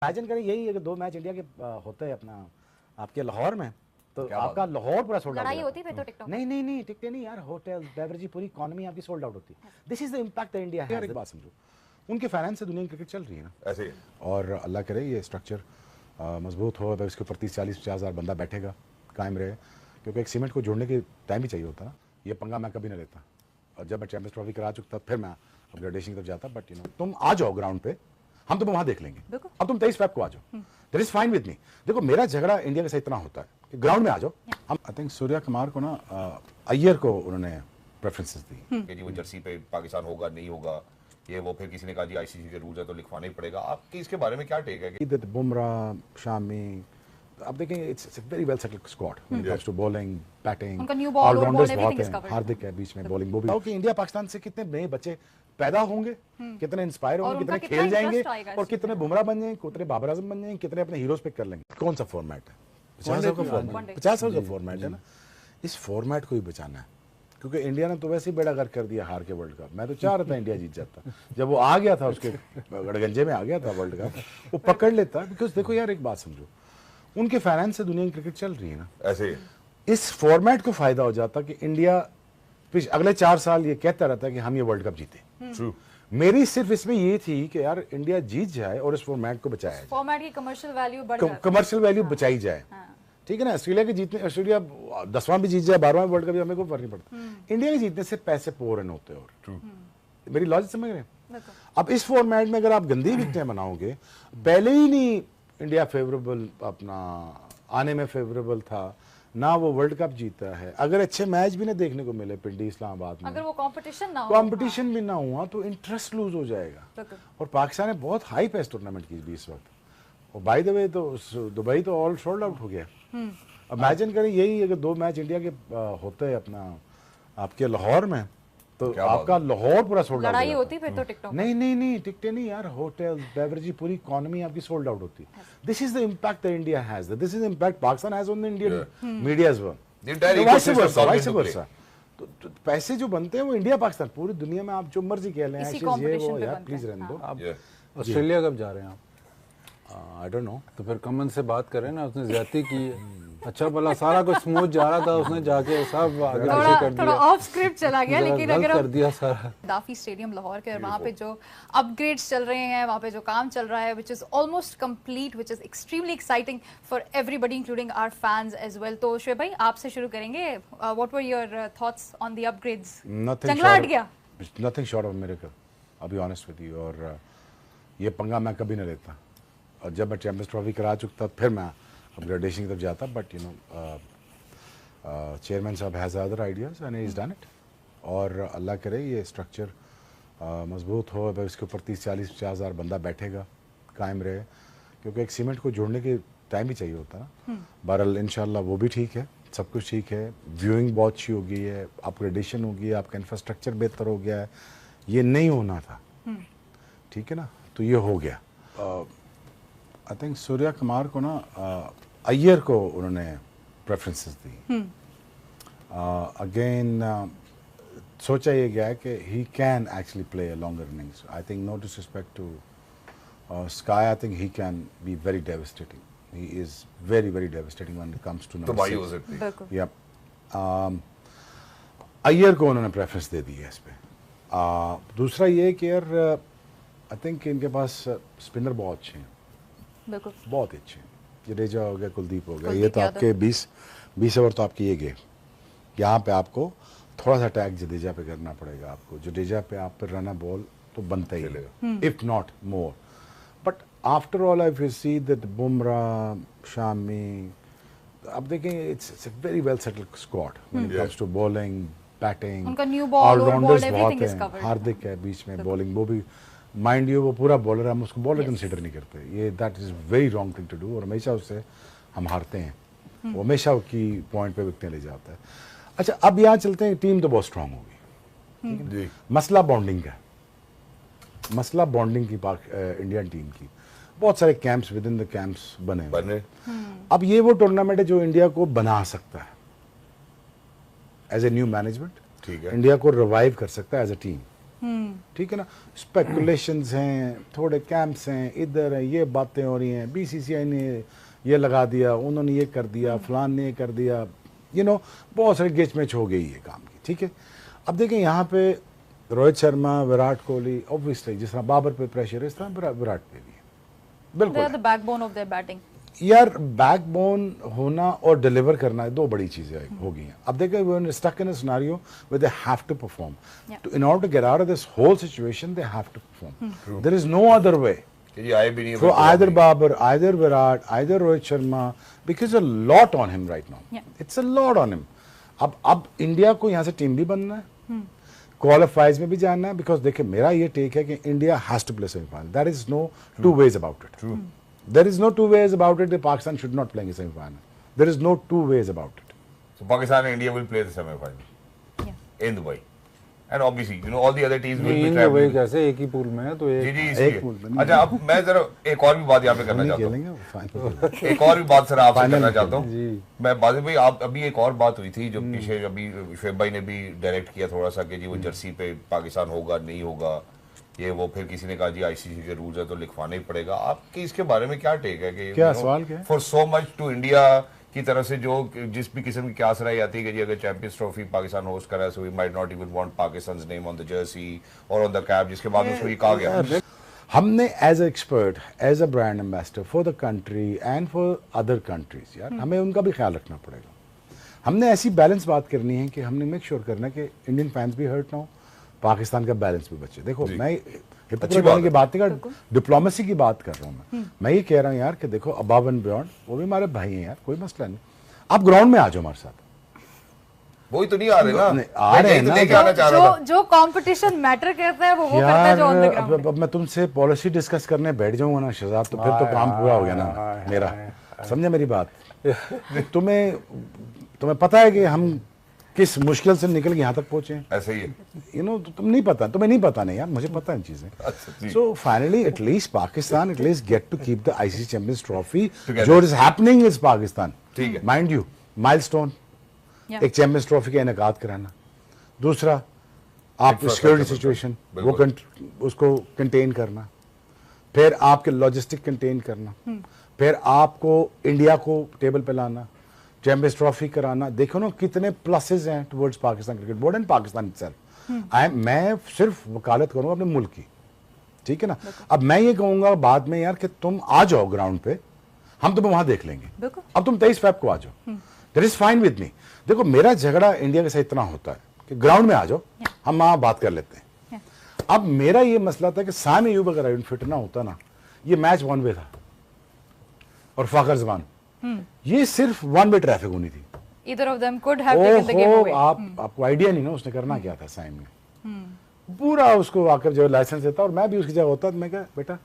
Imagine करें यही अगर 2 मैच इंडिया के होते हैं अपना आपके लाहौर में तो आपका लाहौर पूरा सोल्ड आउट लड़ाई होती फिर तो टिकटॉक नहीं टिकटे नहीं यार, होटल बेवरेज पूरी इकोनॉमी आपकी सोल्ड आउट होती। This is the impact India है। एक बात समझो, उनके फाइनेंस से दुनिया की क्रिकेट चल रही है ना ऐसे ही। और अल्लाह करे ये स्ट्रक्चर मजबूत हो, अगर इसके ऊपर 30-40-50 हज़ार बंदा बैठेगा, कायम रहे, क्योंकि एक सीमेंट को जोड़ने के टाइम भी चाहिए होता ना। ये पंगा मैं कभी ना लेता, और जब मैं चैंपियंस ट्रॉफी करा चुका फिर मैं अपग्रेडेशन की तरफ जाता। बट यू नो तुम आ जाओ ग्राउंड पे, हम तुम्हें वहां देख लेंगे। अब तुम 23 फेब को आ जाओ, that is fine with me. देखो मेरा झगड़ा इंडिया के साथ इतना होता है कि ग्राउंड में आ जाओ। हम आई थिंक सूर्या कुमार को ना अय्यर को उन्होंने प्रेफरेंसेस दी कि जी वो जर्सी पे पाकिस्तान होगा नहीं होगा, ये वो फिर किसी ने कहा जी आईसीसी के रूल्स है तो लिखवाना ही पड़ेगा। आपकी इसके बारे में क्या टेक है? दैट बुमराह, शामी, अब देखें it's very well settled squad when it comes to bowling, batting, उनका न्यू बॉल ऑलराउंडर्स एवरीथिंग बहुत इज हैं। कवर्ड। हार्दिक है बीच में, बॉलिंग वो भी। कि इंडिया पाकिस्तान से कितने नए बच्चे पैदा होंगे, कितने इंस्पायर और होंगे, उनका कितने कितना खेल जाएंगे, इंटरेस्ट आएगा और कितने बुमराह बन जाएंगे, कितने बाबर आजम बन जाएंगे, कितने अपने हीरोज पिक कर लेंगे। कौन सा फॉर्मेट है? 50 ओवर का फॉर्मेट, 50 ओवर का फॉर्मेट है ना। इस फॉर्मेट को ही बचाना है, क्योंकि इंडिया ने तो वैसे ही बेड़ा गर्क कर दिया हार के वर्ल्ड कप। मैं तो चाह रहा था इंडिया जीत जाता, जब वो आ गया था उसके गड़गंजे में आ गया था वर्ल्ड कप, वो पकड़ लेता। बिकॉज देखो यार एक बात समझो, उनके फाइनेंस से दुनिया की क्रिकेट चल रही है ना। ऐसे ही। इस फॉर्मेट को फायदा हो जाता कि इंडिया अगले 4 साल ये कहता रहता कि हम ये वर्ल्ड कप जीते। ट्रू। मेरी सिर्फ इसमें ये थी कि यार इंडिया जीत जाए और इस फॉर्मेट को बचाया जाए, फॉर्मेट की कमर्शियल वैल्यू बढ़ जाती है। कमर्शियल वैल्यू बचाई जाए। ठीक है ना। ऑस्ट्रेलिया के जीतने, ऑस्ट्रेलिया 10वां भी जीत जाए, 12वां वर्ल्ड कप, हमें कोई फर्क नहीं पड़ता। इंडिया के जीतने से पैसे पोरन होते हैं। और ट्रू। मेरी लॉजिक समझ रहे हैं? अब इस फॉर्मेट में अगर आप गंदी विकेटें बनाओगे, पहले ही नहीं इंडिया फेवरेबल अपना आने में फेवरेबल था ना, वो वर्ल्ड कप जीता है। अगर अच्छे मैच भी ना देखने को मिले पिंडी इस्लामाबाद में, अगर वो कंपटीशन ना हो, कंपटीशन भी ना हुआ तो इंटरेस्ट लूज हो जाएगा। और पाकिस्तान ने बहुत हाई पेस टूर्नामेंट की भी इस वक्त, और बाय द वे तो दुबई तो ऑल सोल्ड आउट हो गया। इमेजिन करें यही अगर 2 मैच इंडिया के होते हैं अपना आपके लाहौर में तो आपका लाहौर पूरा सोल्ड आउट। लड़ाई होती फिर तो टिकटॉक नहीं टिकटे नहीं यार, होटल बेवरेज पूरी इकोनॉमी आपकी सोल्ड आउट होती। This is the impact that India has, this is the impact Pakistan has on the Indian media as well. The entire ecosystem comes vice into play. Versa. तो पैसे जो बनते हैं वो India Pakistan, पूरी दुनिया में आप जो मर्जी कह लें, इसी ये competition वो पे यार बनते प्लीज हैं। रहने दो। आप Yeah. ऑस्ट्रेलिया कब जा रहे हैं आप? I don't know. तो फिर कमन से बात करें ना, उसने ज्यादती की है। अच्छा भला सारा कुछ स्मूथ जा रहा था, उसने जाके सब आगे पीछे कर थोड़ा दिया, ऑफ स्क्रिप्ट चला गया। लेकिन गलत अगर कर दिया सारा। दाफी स्टेडियम लाहौर के, और वहाँ पे जो अपग्रेड्स चल रहे हैं, वहाँ पे जो काम चल रहा है, which is almost complete, which is extremely exciting for everybody including our fans as well. तो शोएब भाई आपसे शुरू करेंगे, what were your thoughts on the upgrades? जंगला हट गया? Nothing short of miracle, I'll be honest with you। और ये पंगा मैं कभी ना लेता, और जब मैं चैंपियंस ट्रॉफी करा चुका फिर मैं अपग्रेडेशन की तरफ जाता। बट यू नो चेयरमैन साहब has other ideas and he is done it. और अल्लाह करे ये स्ट्रक्चर मजबूत हो, अगर इसके ऊपर 30-40-50 हज़ार बंदा बैठेगा, कायम रहे, क्योंकि एक सीमेंट को जोड़ने के टाइम भी चाहिए होता ना। बहरहाल इंशाल्लाह वो भी ठीक है, सब कुछ ठीक है, व्यूइंग बहुत अच्छी हो गई है, अपग्रेडेशन हो गई है, आपका इंफ्रास्ट्रक्चर बेहतर हो गया है। ये नहीं होना था, ठीक है ना, तो ये हो गया। आई थिंक सूर्या कुमार को ना अय्यर को उन्होंने प्रेफरेंसेस दी। अगेन सोचा ये गया है कि he can actually play a longer innings. I think no disrespect to Sky, I think he can be very devastating. He is very very devastating when it comes to तो भाई हो सकती है। बिल्कुल। या अय्यर को उन्होंने प्रेफरेंस दे दी है इस पे। दूसरा ये कि यार आई थिंक इनके पास स्पिनर बहुत अच्छे हैं, बिल्कुल बहुत अच्छे हैं। जडेजा हो गया, कुलदीप हो गया, ये कुलदीप तो यादव। आपके 20 ओवर तो आपके ये गए। यहाँ पे आपको थोड़ा सा अटैक जडेजा पे करना पड़ेगा। आपको जडेजा पे आप पे रन बॉल तो बनता ही है, if not more. But after all I will see that Bumrah, Shami, अब देखें it's very well settled squad when it comes to bowling, batting, उनका new ball, old allrounders ball, बहुत everything is हैं। covered. हार्दिक है बीच में, बॉलिंग वो भी, माइंड यू वो पूरा बॉलर है, हम उसको बॉलर कंसीडर नहीं करते। ये that is very wrong thing to do, और हमेशा उससे हम हारते हैं। वो हमेशा की पॉइंट पे विकटें ले जाता है। अच्छा अब यहाँ चलते हैं, टीम तो बहुत स्ट्रांग होगी, जी। मसला बॉन्डिंग का, मसला बॉन्डिंग की इंडियन टीम की। बहुत सारे camps with in the camps बने हुए हैं। अब ये वो टूर्नामेंट है जो इंडिया को बना सकता है एज ए न्यू मैनेजमेंट, ठीक है। इंडिया को रिवाइव कर सकता है एज ए टीम। ठीक है ना, स्पेकुलेशंस हैं, थोड़े कैंप्स हैं, इधर है, ये बातें हो रही हैं, बीसीसीआई ने ये लगा दिया, उन्होंने ये कर दिया, फलान ने ये कर दिया, बहुत सारी गिचमिच हो गई है काम की। ठीक है, अब देखें यहाँ पे रोहित शर्मा, विराट कोहली, ऑब्वियसली जिस तरह बाबर पे प्रेशर है इस तरह विराट पे भी है, बिल्कुल। The backbone of their batting. यार बैकबोन होना और डिलीवर करना दो बड़ी चीजें हो गई हैं। अब देखिए we are stuck in a scenario where they have to perform, to in order to get out of this hole situation they have to perform, there is no other way ये आए भी नहीं for either Babar, either Virat, either Rohit Sharma, because a lot on him right now. Yeah. It's a lot on him. अब India को यहाँ से team भी बनना है, क्वालिफाइज में भी जाना है, बिकॉज देखिए मेरा ये टेक है कि India has to play semifinal, there is no two ways about it, there is no two ways about it, Pakistan should not playing semifinal, there is no two ways about it. So Pakistan and India will play the semi-final in Dubai, and obviously all the other teams will be in traveling. Dubai कैसे एक ही pool में है तो जी एक जी एक इसलिए। Pool में नहीं। अच्छा, अब मैं जरा एक और भी बात यहाँ पे करना चाहता हूँ, खेलेंगे वो फाइनल। एक और भी बात सर आपसे Final करना में चाहता हूँ। जी। मैं बात भाई, आप अभी एक और बात हुई थी जो पीछे अभी शुएब भाई ने भी डायरेक्ट किया थोड़ा सा कि जी वो जर्सी पे पाकिस्तान होगा नहीं होगा, ये वो, फिर किसी ने कहा जी आईसीसी के रूल्स है तो लिखवाना ही पड़ेगा। आपके इसके बारे में क्या टेक है कि क्या सवाल क्या है? For so much to India की तरफ से जो जिस भी किस्म की क्यास राय आती है कि जी अगर चैंपियंस ट्रॉफी पाकिस्तान होस्ट करा so we might not even want Pakistan's name on the jersey और ऑन द कैप, जिसके बाद उसको ये कहा गया। हमने as a expert, as a brand ambassador for the country and for other countries, यार हमें उनका भी ख्याल रखना पड़ेगा। हमने ऐसी बैलेंस बात करनी है कि हमने मेक श्योर करना है कि इंडियन फैंस भी हर्ट ना हो, पाकिस्तान का बैलेंस भी बचे। देखो मैं हिपोक्रेट बनने की बात नहीं कर, डिप्लोमेसी की बात कर रहा हूँ मैं ये कह रहा हूँ यार कि देखो अबव एंड बियॉन्ड वो भी हमारे भाई हैं यार, कोई मसला नहीं, आप ग्राउंड में आ जाओ हमारे साथ। वही तो नहीं आ रहे ना, नहीं, आ रहे हैं मैं ना, यही तो लेके आना चाह रहा था। जो कंपटीशन मैटर करता है वो करता है जो ऑन द ग्राउंड। अब मैं तुमसे पॉलिसी डिस्कस करने बैठ जाऊंगा ना शहजाद, तो फिर तो काम पूरा हो गया ना मेरा, समझे मेरी बात। तुम्हें पता है कि हम किस मुश्किल से निकल के यहाँ तक पहुंचे हैं, ऐसे ही है। तुम नहीं पता, तुम्हें नहीं पता नहीं यार, मुझे पता है चीजें। So finally at least Pakistan at least get to keep the ICC champions trophy, जो इज हैपनिंग इज पाकिस्तान, ठीक है, माइंड यू माइलस्टोन, एक चैंपियंस ट्रॉफी का इनेकाद कराना, दूसरा आप सिक्योरिटी सिचुएशन वो उसको कंटेन करना, फिर आपके लॉजिस्टिक कंटेन करना, फिर आपको इंडिया को टेबल पे लाना, चैंपियंस ट्रॉफी कराना। देखो ना कितने प्लसेस हैं towards Pakistan cricket board and Pakistan itself. मैं सिर्फ वकालत करूंगा अपने मुल्क की, ठीक है ना। अब मैं ये कहूंगा बाद में यार कि तुम आ जाओ ग्राउंड पे, हम तुम्हें वहां देख लेंगे। अब तुम 23 फेब को आ जाओ, that is fine with me. देखो मेरा झगड़ा इंडिया के साथ इतना होता है कि ग्राउंड में आ जाओ, हम वहां बात कर लेते हैं। अब मेरा ये मसला था कि सामी अयूब अगर फिट ना होता ना, ये मैच वन वे था और फाखर जमान, ये सिर्फ वन वे ट्रैफिक होनी थी। Either of them could have taken the game away. आपको आइडिया नहीं ना उसने करना क्या था। साइम ने पूरा उसको आकर जो लाइसेंस देता, और मैं भी उसकी जगह होता तो मैं कहा बेटा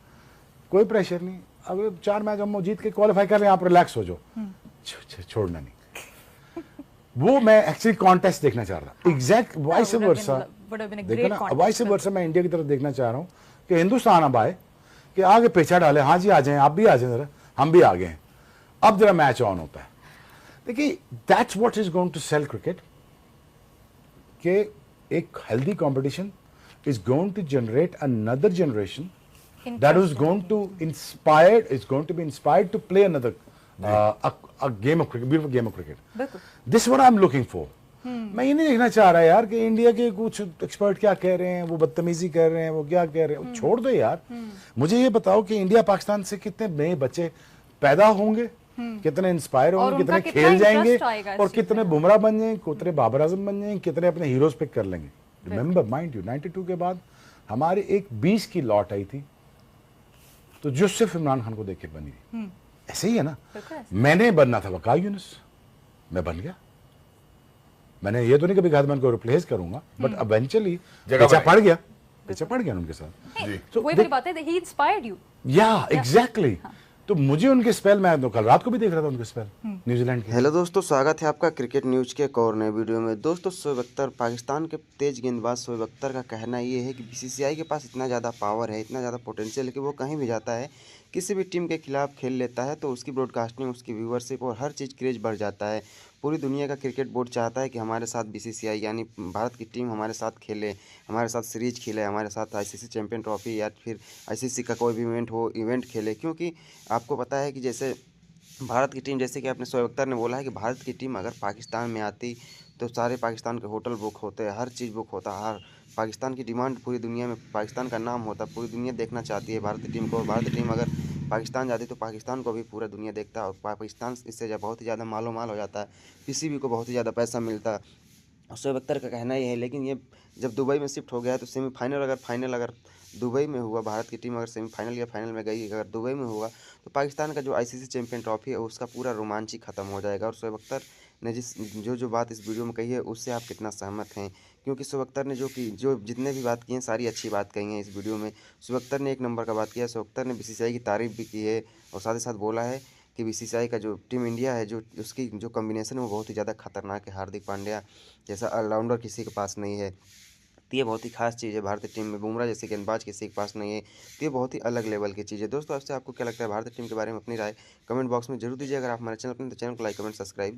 कोई प्रेशर नहीं, अगर 4 मैच हम जीत के क्वालिफाई कर रहे हैं, आप रिलैक्स हो जाओ, छोड़ना नहीं। वो मैं एक्चुअली कॉन्टेस्ट देखना चाह रहा था, एग्जैक्ट वाइस वर्सा। देखो ना वाइस वर्सा मैं इंडिया की तरफ देखना चाह रहा हूँ कि हिंदुस्तान अब आए कि आगे पीछा डाले, हाँ जी आ जाए, आप भी आ जाए, जरा हम भी आ गए हैं, अब जरा मैच ऑन होता है। देखिए that's what is going to sell cricket, कि एक healthy competition is going to generate another generation that is going to be inspired to play another a game of cricket, beautiful game of cricket. This is what I'm looking for. मैं ये नहीं देखना चाह रहा यार कि India के कुछ एक्सपर्ट क्या कह रहे हैं, वो बदतमीजी कर रहे हैं, वो क्या कह रहे हैं, छोड़ दो यार। मुझे ये बताओ कि इंडिया पाकिस्तान से कितने नए बच्चे पैदा होंगे, कितने इंस्पायर होंगे, कितने खेल जाएंगे, और कितने बुमराह बन जाएंगे, कितने बाबर आजम बन जाएंगे, कितने अपने हीरोज पिक कर लेंगे। रिमेंबर माइंड यू 92 के बाद हमारी एक 20 की लॉट आई थी, तो जो सिर्फ इमरान खान को देख के बनी थी। ऐसे ही है ना, मैंने बनना था वकार यूनुस, मैं बन गया। मैंने ये तो नहीं कभी कहा मैं उनको रिप्लेस करूंगा, बट इवेंचुअली पीछे पड़ गया उनके साथ। वही वाली बात है, he inspired you. या एग्जैक्टली। तो मुझे उनके स्पेल, मैं तो कल रात को भी देख रहा था उनके स्पेल न्यूजीलैंड के। हेलो दोस्तों, स्वागत है आपका क्रिकेट न्यूज़ के एक और नए वीडियो में। दोस्तों शोएब अख्तर, पाकिस्तान के तेज गेंदबाज शोएब अख्तर का कहना ये है कि बीसीसीआई के पास इतना ज़्यादा पावर है, इतना ज़्यादा पोटेंशियल है कि वो कहीं भी जाता है किसी भी टीम के खिलाफ खेल लेता है तो उसकी ब्रॉडकास्टिंग, उसकी व्यूअरशिप और हर चीज़ क्रेज बढ़ जाता है। पूरी दुनिया का क्रिकेट बोर्ड चाहता है कि हमारे साथ बीसीसीआई यानी भारत की टीम हमारे साथ खेले, हमारे साथ सीरीज खेले, हमारे साथ आईसीसी चैंपियन ट्रॉफी या फिर आईसीसी का कोई भी इवेंट खेले। क्योंकि आपको पता है कि जैसे भारत की टीम, जैसे कि आपने शोएब अख्तर ने बोला है कि भारत की टीम अगर पाकिस्तान में आती तो सारे पाकिस्तान के होटल बुक होते, हर चीज़ बुक होता, हर पाकिस्तान की डिमांड पूरी दुनिया में, पाकिस्तान का नाम होता, पूरी दुनिया देखना चाहती है भारतीय टीम को। भारतीय टीम अगर पाकिस्तान जाती तो पाकिस्तान को भी पूरा दुनिया देखता और पाकिस्तान इससे बहुत ही ज़्यादा मालो माल हो जाता है, पीसीबी को बहुत ही ज़्यादा पैसा मिलता है। शोएब अख्तर का कहना ये है, लेकिन ये जब दुबई में शिफ्ट हो गया है तो फाइनल अगर दुबई में हुआ, भारत की टीम अगर सेमीफाइनल या फाइनल में गई, अगर दुबई में हुआ तो पाकिस्तान का जो आईसीसी चैंपियन ट्रॉफी है उसका पूरा रोमांच ही खत्म हो जाएगा। और शोएब अख्तर ने जो बात इस वीडियो में कही है उससे आप कितना सहमत हैं? क्योंकि शोएब अख्तर ने जो जितने भी बात की हैं सारी अच्छी बात कही हैं इस वीडियो में। शोएब अख्तर ने एक नंबर का बात किया। शोएब अख्तर ने बीसीसीआई की तारीफ भी की है और साथ ही साथ बोला है कि बीसीसीआई का जो टीम इंडिया है, जो उसकी जो कॉम्बिनेशन है वो बहुत ही ज़्यादा खतरनाक है। हार्दिक पांड्या जैसा ऑलराउंडर किसी के पास नहीं है, तो ये बहुत ही खास चीज़ है भारतीय टीम में। बुमराह जैसे गेंदबाज किसी के पास नहीं है, तो ये बहुत ही अलग लेवल की चीज़ है। दोस्तों, आपसे आपको क्या लगता है भारतीय टीम के बारे में अपनी राय कमेंट बॉक्स में जरूर दीजिए। अगर आप हमारे चैनल पर हैं तो चैनल को लाइक, कमेंट, सब्सक्राइब